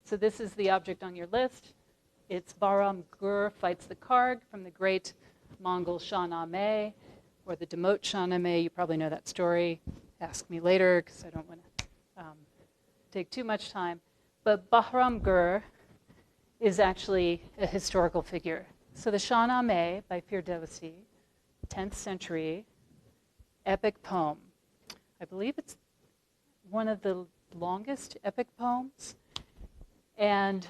So this is the object on your list. It's Bahram fights the Karg from the great Mongol Shahnameh, or the Demot Shahnameh. You probably know that story. Ask me later, because I don't want to take too much time. But Bahram is actually a historical figure. So the Shahnameh by Ferdowsi, 10th century epic poem. I believe it's one of the longest epic poems. And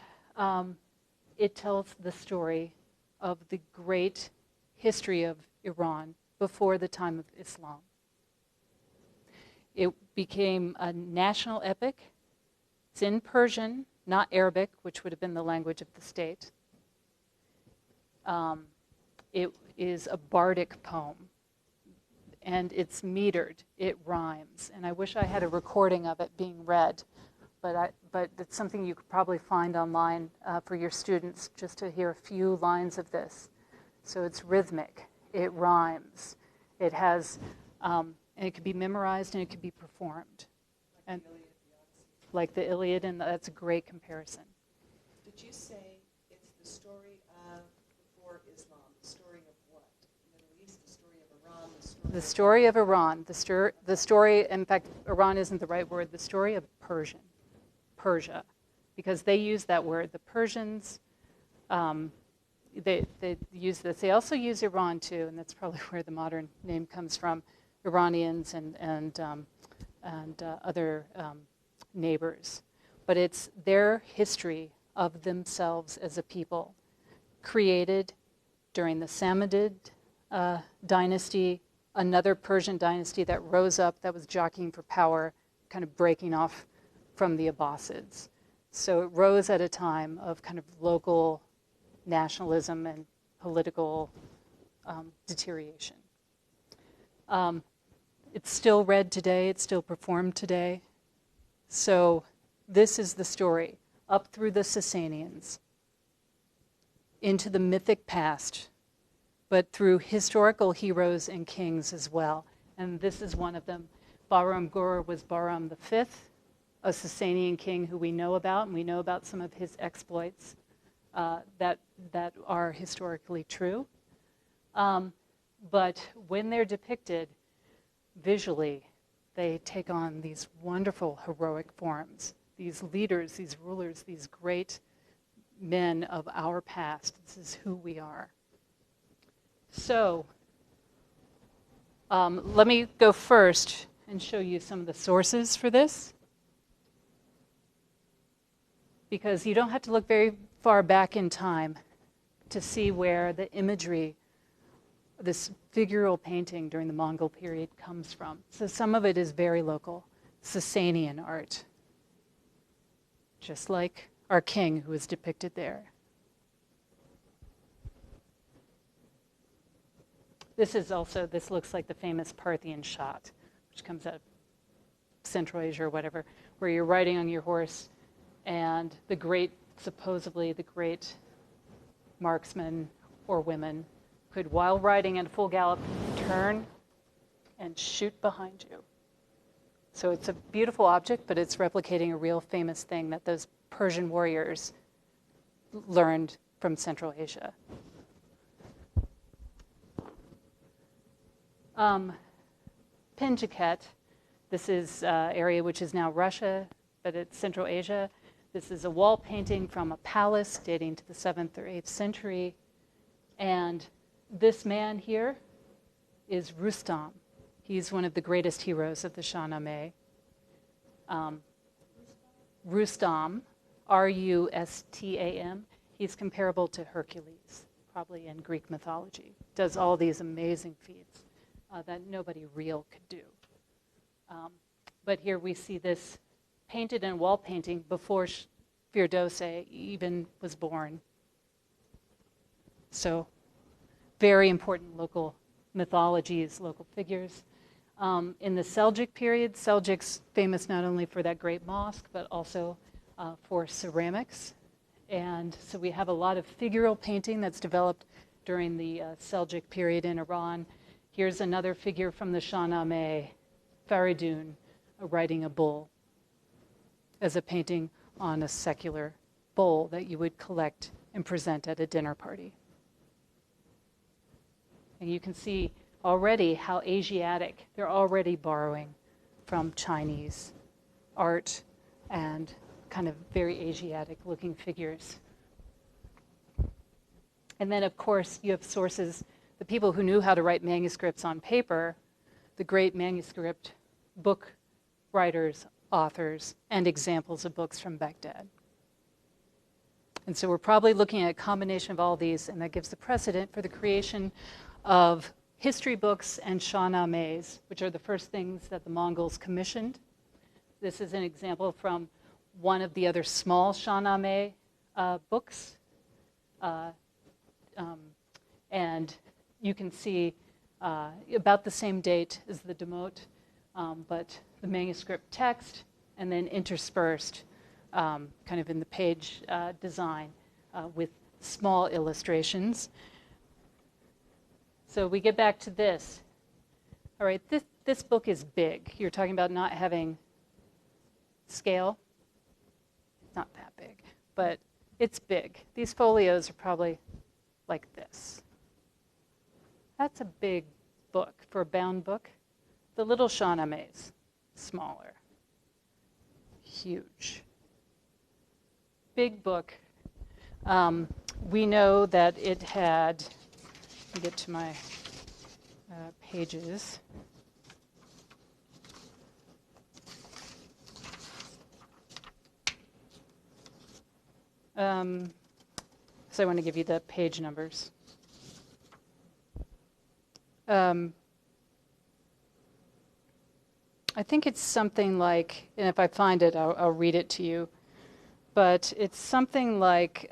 it tells the story of the great history of Iran before the time of Islam. It became a national epic. It's in Persian, not Arabic, which would have been the language of the state. It is a bardic poem, and it's metered. It rhymes, and I wish I had a recording of it being read, but it's something you could probably find online for your students, just to hear a few lines of this. So it's rhythmic. It rhymes. It has, and it could be memorized and it could be performed. And like the Iliad, and that's a great comparison. Did you say it's the story of before Islam? The story of what? The Middle East, the story of Iran, the story of Iran. The story, in fact, Iran isn't the right word, the story of Persia, because they use that word. The Persians, they use this. They also use Iran too, and that's probably where the modern name comes from. Iranians and other neighbors, but it's their history of themselves as a people, created during the Samanid dynasty, another Persian dynasty that rose up, that was jockeying for power, kind of breaking off from the Abbasids. So it rose at a time of kind of local nationalism and political deterioration. It's still read today, it's still performed today. So this is the story, up through the Sasanians, into the mythic past, but through historical heroes and kings as well. And this is one of them. Bahram was Bahram V, a Sasanian king who we know about, and we know about some of his exploits that are historically true. But when they're depicted visually, they take on these wonderful heroic forms, these leaders, these rulers, these great men of our past. This is who we are. So let me go first and show you some of the sources for this, because you don't have to look very far back in time to see where the imagery, this figural painting during the Mongol period comes from. So some of it is very local, Sasanian art, just like our king who is depicted there. This looks like the famous Parthian shot, which comes out of Central Asia or whatever, where you're riding on your horse and supposedly the great marksman or women could, while riding at full gallop, turn and shoot behind you. So it's a beautiful object, but it's replicating a real famous thing that those Persian warriors learned from Central Asia. Penjaket, this is an area which is now Russia, but it's Central Asia. This is a wall painting from a palace dating to the 7th or 8th century. And this man here is Rustam. He's one of the greatest heroes of the Shahnameh. Rustam, R-U-S-T-A-M, he's comparable to Hercules, probably in Greek mythology. Does all these amazing feats that nobody real could do. But here we see this painted in wall painting before Ferdowsi even was born. So very important local mythologies, local figures. In the Seljuk period, Seljuk's famous not only for that great mosque, but also for ceramics. And so we have a lot of figural painting that's developed during the Seljuk period in Iran. Here's another figure from the Shahnameh, Faridun, riding a bull, as a painting on a secular bowl that you would collect and present at a dinner party. And you can see already how Asiatic, they're already borrowing from Chinese art and kind of very Asiatic looking figures. And then, of course, you have sources, the people who knew how to write manuscripts on paper, the great manuscript book writers, authors, and examples of books from Baghdad. And so we're probably looking at a combination of all these, and that gives the precedent for the creation of history books and Shahnamehs, which are the first things that the Mongols commissioned. This is an example from one of the other small Shahnameh books. And you can see about the same date as the Demot, but the manuscript text, and then interspersed kind of in the page design with small illustrations. So we get back to this. All right, this book is big. You're talking about not having scale. It's not that big, but it's big. These folios are probably like this. That's a big book for a bound book. The little Shahnamehs, smaller. Huge. Big book. We know that it had, let me get to my pages. So I want to give you the page numbers. I think it's something like, and if I find it, I'll read it to you, but it's something like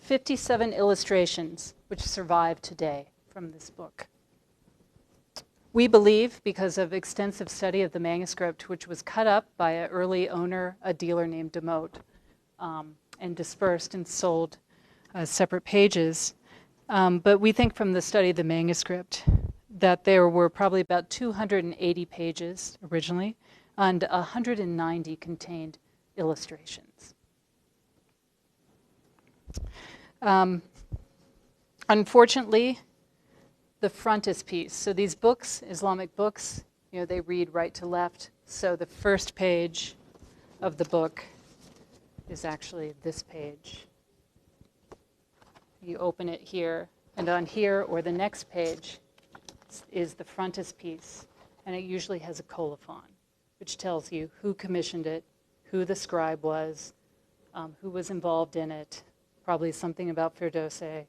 57 illustrations which survive today from this book. We believe, because of extensive study of the manuscript, which was cut up by an early owner, a dealer named Demot, and dispersed and sold separate pages. But we think from the study of the manuscript that there were probably about 280 pages originally, and 190 contained illustrations. Unfortunately, the frontispiece. So these books, Islamic books, you know, they read right to left. So the first page of the book is actually this page. You open it here, and on here or the next page is the frontispiece, and it usually has a colophon, which tells you who commissioned it, who the scribe was, who was involved in it, probably something about Ferdowsi,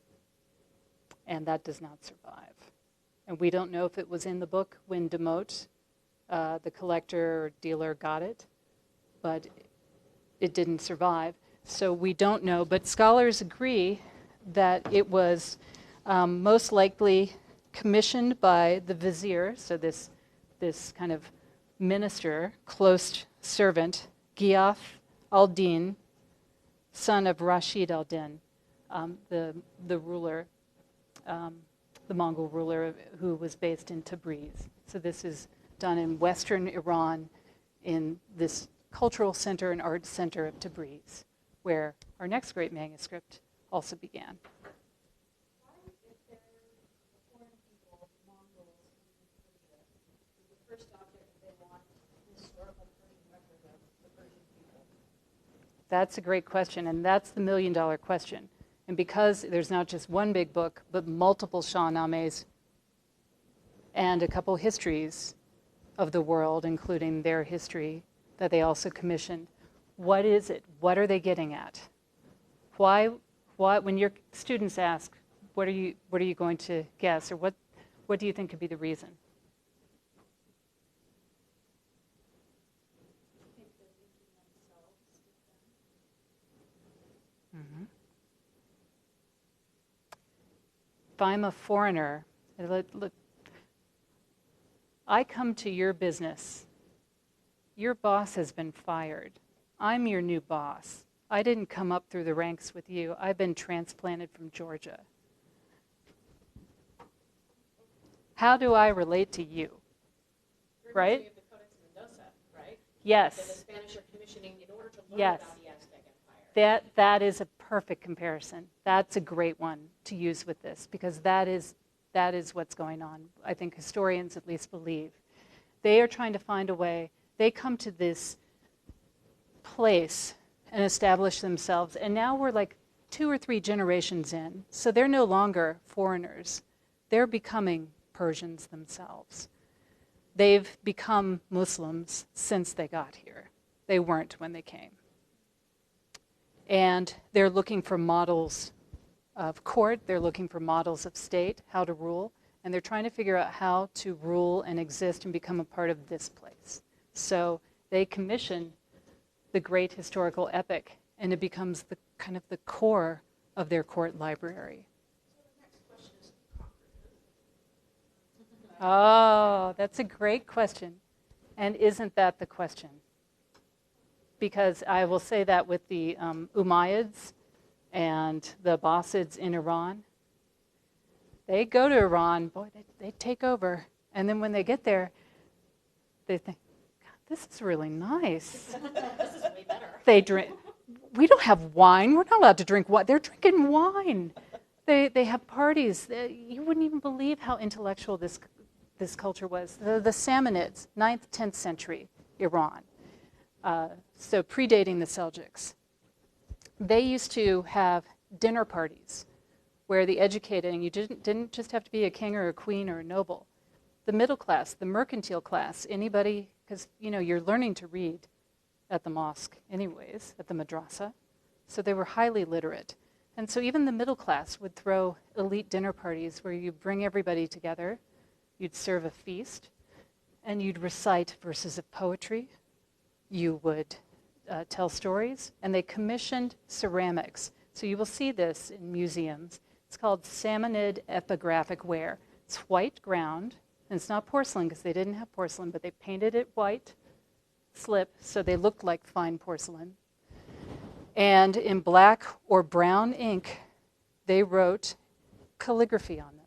and that does not survive. And we don't know if it was in the book when Demot, the collector or dealer, got it, but it didn't survive. So we don't know, but scholars agree that it was most likely commissioned by the vizier, so this kind of minister, close servant, Ghiyath al-Din, son of Rashid al-Din, the ruler, the Mongol ruler who was based in Tabriz. So this is done in western Iran, in this cultural center and art center of Tabriz, where our next great manuscript also began. Why, if they're foreign people, the Mongols in Persia, is the first object they want an historical Persian record of the Persian people? That's a great question, and that's the million-dollar question. And because there's not just one big book, but multiple Shahnamehs and a couple histories of the world, including their history that they also commissioned, what is it? What are they getting at? Why, when your students ask, what are you going to guess, or what do you think could be the reason? I think they're linking themselves with them. Mm-hmm. If I'm a foreigner, I come to your business. Your boss has been fired. I'm your new boss. I didn't come up through the ranks with you. I've been transplanted from Georgia. How do I relate to you? Right? Of the Codex Mendoza, right? Yes. that the Spanish are commissioning in order to learn Yes. about the Aztec Empire. That is a perfect comparison. That's a great one to use with this, because that is what's going on. I think historians at least believe. They are trying to find a way. They come to this place and establish themselves, and now we're like 2 or 3 generations in, so they're no longer foreigners. They're becoming Persians themselves. They've become Muslims since they got here. They weren't when they came. And they're looking for models of court, they're looking for models of state, how to rule, and they're trying to figure out how to rule and exist and become a part of this place. So they commission the great historical epic, and it becomes the kind of the core of their court library. Oh, that's a great question. And isn't that the question? Because I will say that with the Umayyads and the Abbasids in Iran, they go to Iran, boy, they take over. And then when they get there, they think, God, this is really nice. This is way better. They drink. We don't have wine. We're not allowed to drink wine. They're drinking wine. They have parties. You wouldn't even believe how intellectual this culture was. The Samanids, 9th, 10th century Iran. So predating the Seljuks. They used to have dinner parties where the educated, and you didn't just have to be a king or a queen or a noble. The middle class, the mercantile class, anybody, because you're learning to read at the mosque anyways, at the madrasa. So they were highly literate. And so even the middle class would throw elite dinner parties where you bring everybody together, you'd serve a feast, and you'd recite verses of poetry. You would tell stories, and they commissioned ceramics. So you will see this in museums. It's called Samanid epigraphic ware. It's white ground, and it's not porcelain because they didn't have porcelain, but they painted it white, slip, so they looked like fine porcelain. And in black or brown ink, they wrote calligraphy on them,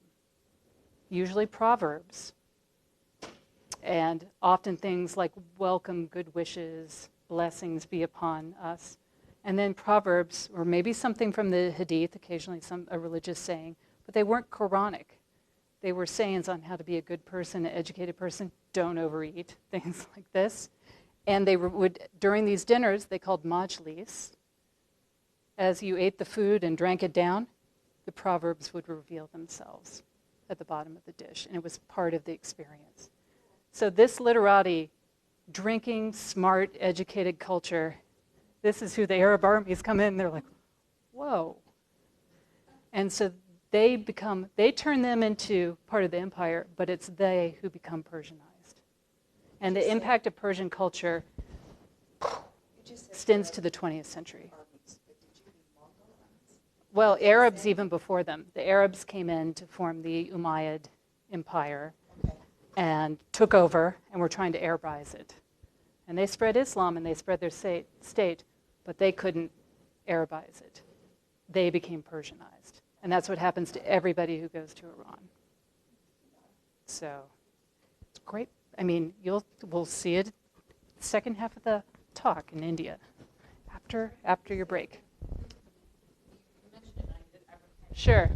usually proverbs, and often things like welcome, good wishes, blessings be upon us. And then proverbs, or maybe something from the Hadith, occasionally a religious saying, but they weren't Quranic. They were sayings on how to be a good person, an educated person, don't overeat, things like this. And they would, during these dinners, they called majlis. As you ate the food and drank it down, the proverbs would reveal themselves at the bottom of the dish, and it was part of the experience. So this literati, drinking, smart, educated culture, this is who the Arab armies come in, they're like, whoa. And so they turn them into part of the empire, but it's they who become Persianized. And the impact of Persian culture extends to the 20th century. Well, Arabs even before them. The Arabs came in to form the Umayyad Empire and took over and were trying to Arabize it. And they spread Islam and they spread their state, but they couldn't Arabize it. They became Persianized. And that's what happens to everybody who goes to Iran. So it's great. I mean, we'll see it second half of the talk in India after your break. Sure.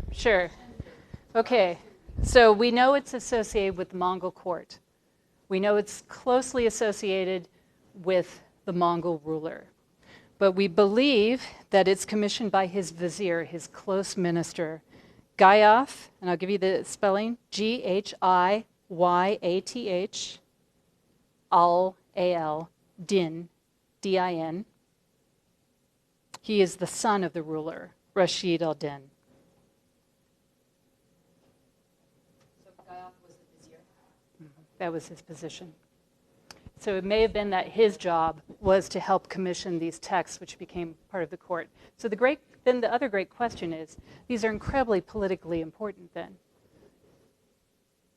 Okay, so we know it's associated with the Mongol court. We know it's closely associated with the Mongol ruler. But we believe that it's commissioned by his vizier, his close minister, Ghayath, and I'll give you the spelling, Ghiyath, Al, Din, Din. He is the son of the ruler, Rashid al-Din. That was his position. So it may have been that his job was to help commission these texts, which became part of the court. So then the other great question is, these are incredibly politically important then.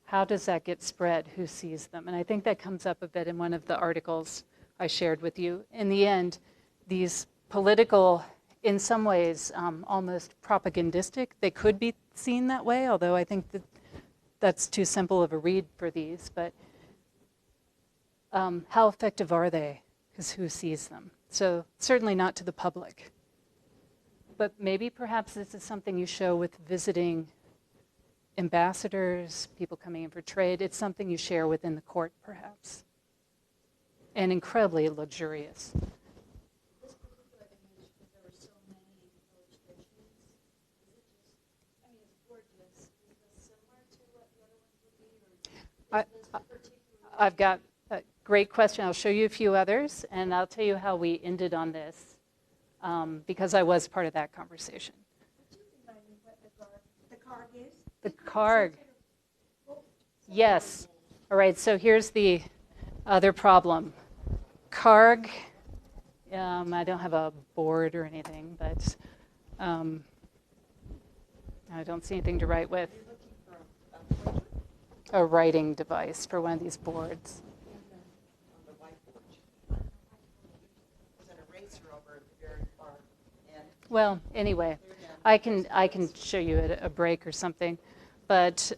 How does that get spread? Who sees them? And I think that comes up a bit in one of the articles I shared with you. In the end, these political, in some ways, almost propagandistic, they could be seen that way, although I think that's too simple of a read for these, but how effective are they? because who sees them? So certainly not to the public. But maybe perhaps this is something you show with visiting ambassadors, people coming in for trade. It's something you share within the court, perhaps. And incredibly luxurious. This particular image, because there were so many illustrations, is it just, I mean, it's gorgeous. Is this similar to what the other ones would be, or is this particular? I've got a great question. I'll show you a few others, and I'll tell you how we ended on this, because I was part of that conversation. Would you remind me what the Karg is? The Karg. Yes. All right, so here's the other problem. Karg, I don't have a board or anything, but I don't see anything to write with. You're looking for a pointer? A writing device for one of these boards. On the whiteboard. There's an eraser over at the very far end. Well, anyway, I can show you at a break or something, but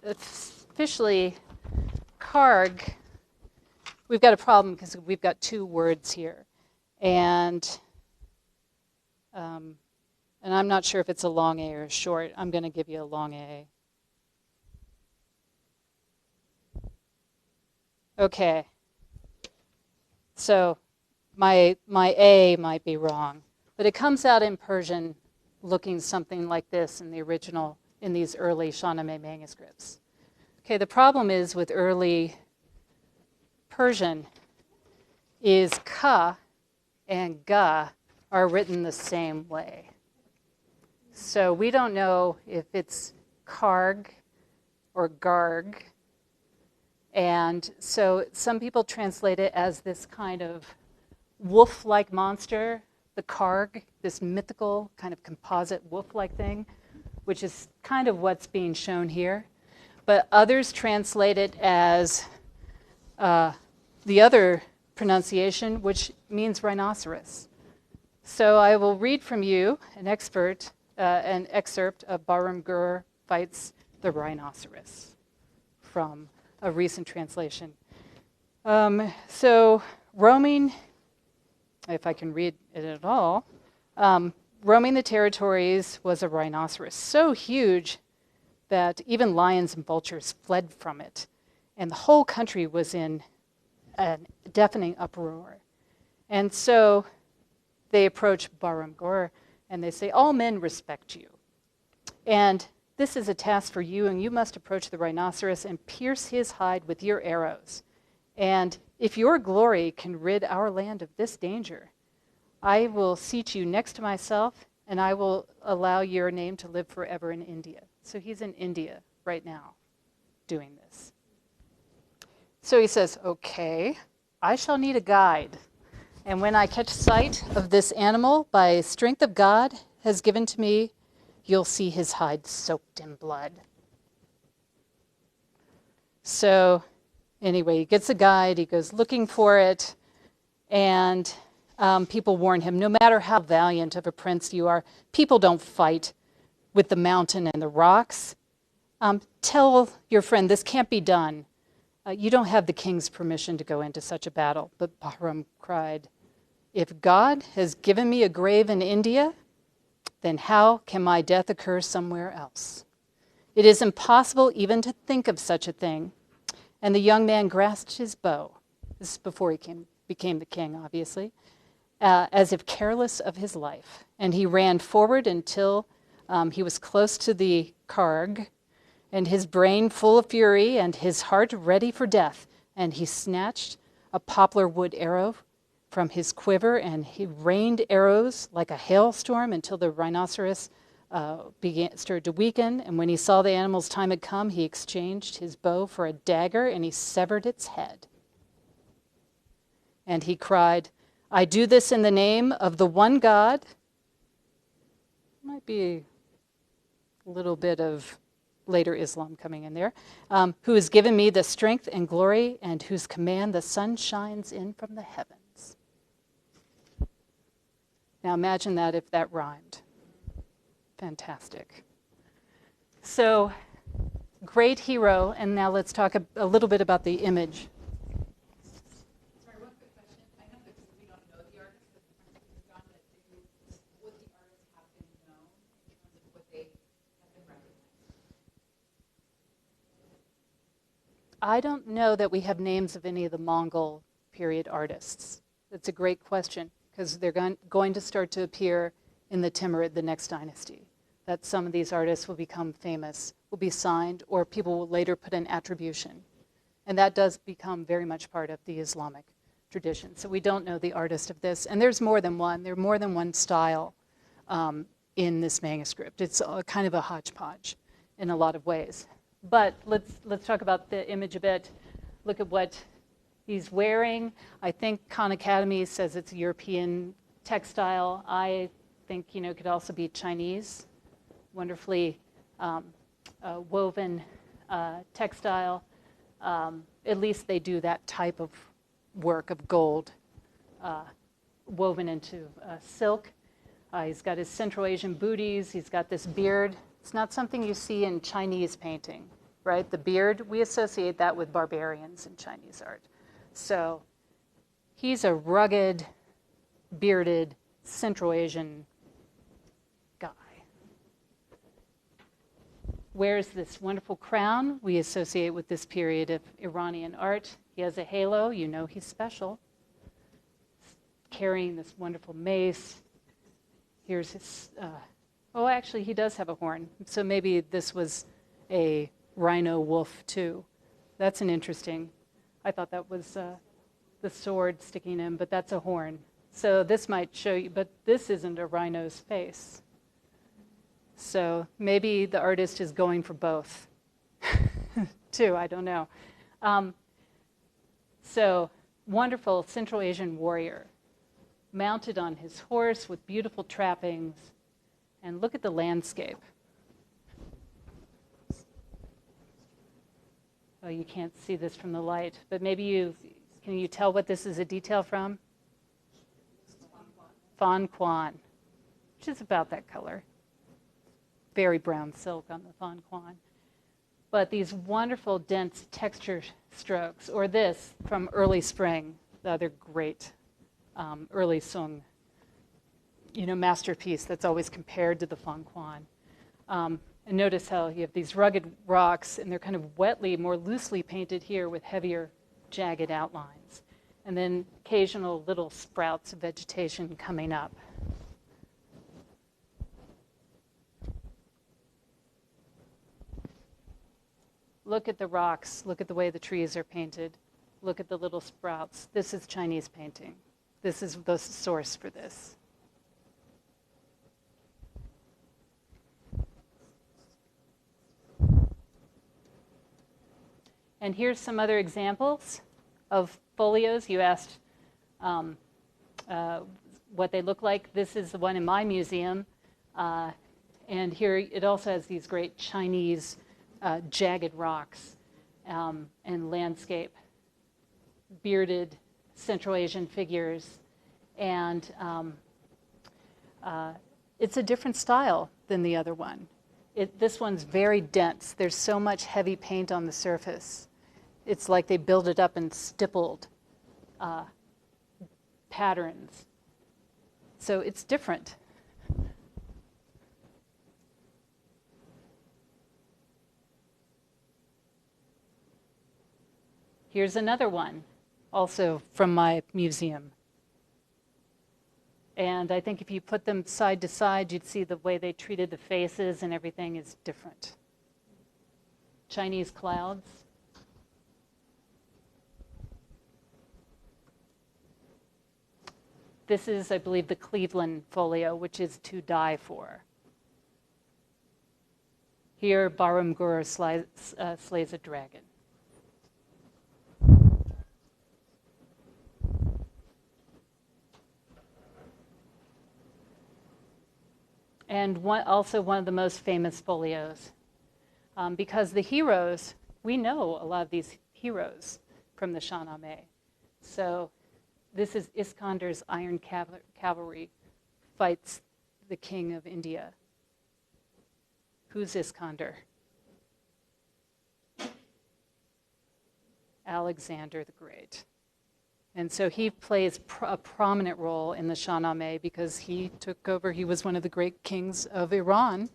officially, Karg, we've got a problem because we've got two words here, and I'm not sure if it's a long A or a short. I'm going to give you a long A. Okay. So my A might be wrong, but it comes out in Persian looking something like this in the original, in these early Shahnameh manuscripts. Okay, the problem is with early Persian is ka and ga are written the same way. So we don't know if it's Karg or Garg. And so some people translate it as this kind of wolf-like monster, the Karg, this mythical kind of composite wolf-like thing, which is kind of what's being shown here. But others translate it as the other pronunciation, which means rhinoceros. So I will read from you an excerpt of Bahram Gur fights the rhinoceros from a recent translation. So roaming, if I can read it at all, roaming the territories was a rhinoceros so huge that even lions and vultures fled from it. And the whole country was in a deafening uproar. And so they approach Bahram Gur and they say, all men respect you. And this is a task for you, and you must approach the rhinoceros and pierce his hide with your arrows. And if your glory can rid our land of this danger, I will seat you next to myself, and I will allow your name to live forever in India. So he's in India right now doing this. So he says, okay, I shall need a guide. And when I catch sight of this animal by strength of God has given to me, you'll see his hide soaked in blood. So anyway, he gets a guide, he goes looking for it, and people warn him, no matter how valiant of a prince you are, people don't fight with the mountain and the rocks. Tell your friend this can't be done. You don't have the king's permission to go into such a battle. But Bahram cried, if God has given me a grave in India, then how can my death occur somewhere else? It is impossible even to think of such a thing. And the young man grasped his bow. This is before he became the king, obviously, as if careless of his life. And he ran forward until he was close to the Karg, and his brain full of fury and his heart ready for death. And he snatched a poplar wood arrow from his quiver, and he rained arrows like a hailstorm until the rhinoceros started to weaken. And when he saw the animal's time had come, he exchanged his bow for a dagger, and he severed its head. And he cried, I do this in the name of the one God. Might be a little bit of later Islam coming in there, who has given me the strength and glory, and whose command the sun shines in from the heavens. Now imagine that if that rhymed. Fantastic. So, great hero, and now let's talk a little bit about the image. I don't know that we have names of any of the Mongol period artists. That's a great question, because they're going to start to appear in the Timurid, the next dynasty. That some of these artists will become famous, will be signed, or people will later put an attribution. And that does become very much part of the Islamic tradition. So we don't know the artist of this. And there's more than one. There are more than one style in this manuscript. It's kind of a hodgepodge in a lot of ways. But let's talk about the image a bit. Look at what he's wearing. I think Khan Academy says it's European textile. I think, it could also be Chinese, wonderfully woven textile. At least they do that type of work of gold woven into silk. He's got his Central Asian booties. He's got this beard. It's not something you see in Chinese painting, right? The beard, we associate that with barbarians in Chinese art. So he's a rugged, bearded, Central Asian guy. Wears this wonderful crown we associate with this period of Iranian art. He has a halo, he's special. Carrying this wonderful mace. Here's his, actually he does have a horn. So maybe this was a rhino wolf too. That's an interesting, I thought that was the sword sticking in, but that's a horn. So this might show you, but this isn't a rhino's face. So maybe the artist is going for both too, I don't know. So wonderful Central Asian warrior, mounted on his horse with beautiful trappings, and look at the landscape. Oh, you can't see this from the light, but maybe can you tell what this is a detail from? Fawn Quan, which is about that color. Very brown silk on the Fawn Quan. But these wonderful dense texture strokes, or this from Early Spring, the other great early Sung, masterpiece that's always compared to the Fawn Quan. And notice how you have these rugged rocks, and they're kind of wetly, more loosely painted here with heavier, jagged outlines. And then occasional little sprouts of vegetation coming up. Look at the rocks. Look at the way the trees are painted. Look at the little sprouts. This is Chinese painting. This is the source for this. And here's some other examples of folios. You asked what they look like. This is the one in my museum. And here it also has these great Chinese jagged rocks and landscape, bearded Central Asian figures. And it's a different style than the other one. This one's very dense. There's so much heavy paint on the surface. It's like they build it up in stippled patterns. So it's different. Here's another one, also from my museum. And I think if you put them side to side, you'd see the way they treated the faces and everything is different. Chinese clouds. This is, I believe, the Cleveland folio, which is to die for. Here, Bahram Gur slays a dragon. And also one of the most famous folios. Because the heroes, we know a lot of these heroes from the Shahnameh. So this is Iskandar's iron cavalry fights the king of India. Who's Iskandar? Alexander the Great. And so he plays a prominent role in the Shahnameh because he took over, he was one of the great kings of Iran.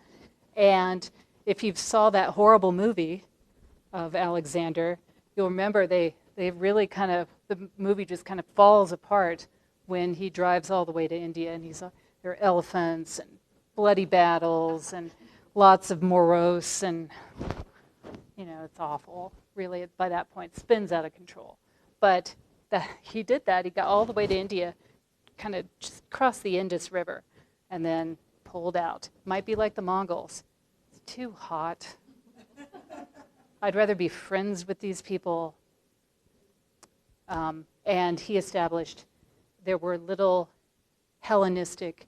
And if you saw that horrible movie of Alexander, you'll remember they really kind of, the movie just kind of falls apart when he drives all the way to India, and there are elephants and bloody battles and lots of morose, and it's awful. Really, by that point, spins out of control. But he did that. He got all the way to India, kind of just crossed the Indus River, and then pulled out. Might be like the Mongols. It's too hot. I'd rather be friends with these people. And he established, there were little Hellenistic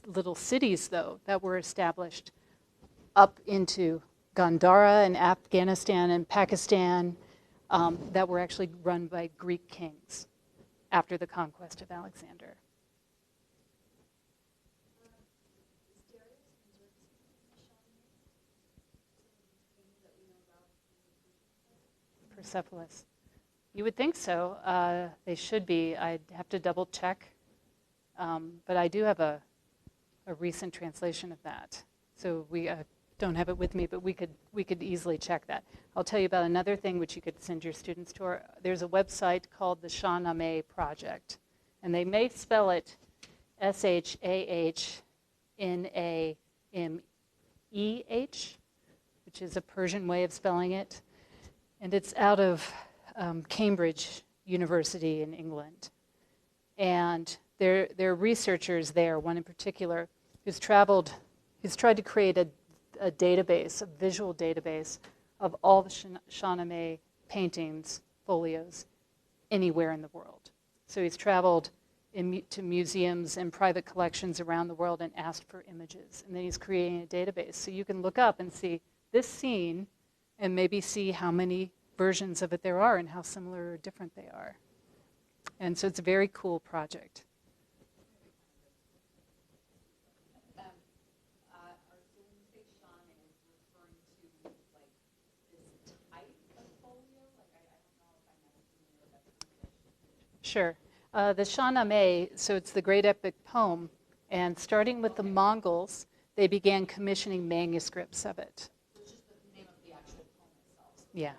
little cities, though, that were established up into Gandhara and Afghanistan and Pakistan that were actually run by Greek kings after the conquest of Alexander. Persepolis. You would think so. They should be. I'd have to double check. But I do have a recent translation of that. So we don't have it with me, but we could easily check that. I'll tell you about another thing which you could send your students to. There's a website called the Shahnameh Project, and they may spell it Shahnameh, which is a Persian way of spelling it, and it's out of Cambridge University in England. And there are researchers there, one in particular, who's tried to create a database, a visual database of all the Shahnameh paintings, folios, anywhere in the world. So he's traveled to museums and private collections around the world and asked for images. And then he's creating a database. So you can look up and see this scene and maybe see how many versions of it there are and how similar or different they are. And so it's a very cool project. Sure. The Shahnameh, so it's the great epic poem, and starting with the Mongols, they began commissioning manuscripts of it. So it's just the name of the actual poem itself. Yeah.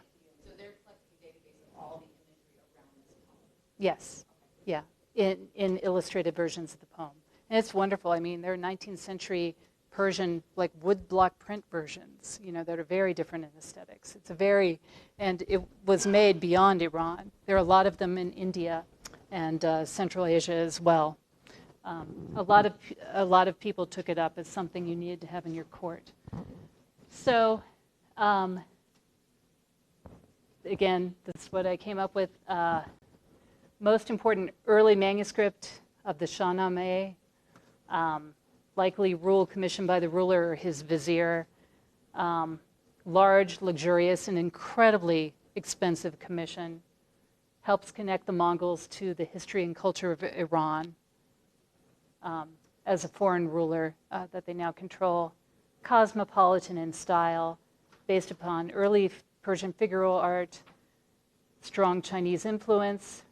So they're collecting a database of all the imagery around this poem. Yes. Yeah. In illustrated versions of the poem. And it's wonderful. I mean, there are 19th century Persian, like woodblock print versions, that are very different in aesthetics. And it was made beyond Iran. There are a lot of them in India and Central Asia as well. A lot of people took it up as something you needed to have in your court. So, again, this is what I came up with. Most important early manuscript of the Shahnameh, likely rule commissioned by the ruler or his vizier. Large, luxurious, and incredibly expensive commission. Helps connect the Mongols to the history and culture of Iran as a foreign ruler that they now control. Cosmopolitan in style, based upon early Persian figural art, strong Chinese influence,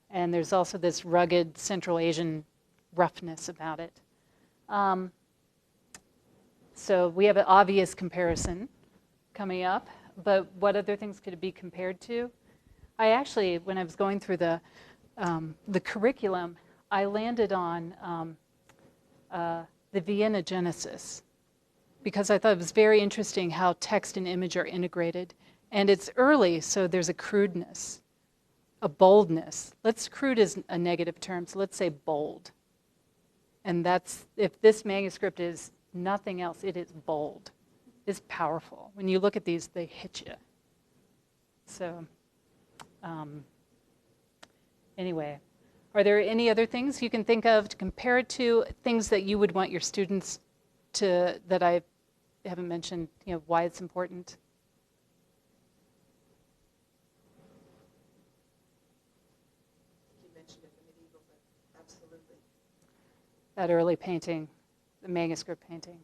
and there's also this rugged Central Asian roughness about it. So we have an obvious comparison coming up, but what other things could it be compared to? I actually, when I was going through the curriculum, I landed on the Vienna Genesis because I thought it was very interesting how text and image are integrated. And it's early, so there's a crudeness, a boldness. Crude is a negative term, so let's say bold. And that's, if this manuscript is nothing else, it is bold. It's powerful. When you look at these, they hit you. So, anyway, are there any other things you can think of to compare it to, things that you would want your students to, that I haven't mentioned, why it's important? You mentioned it, the medieval, but absolutely. That early painting, the manuscript painting.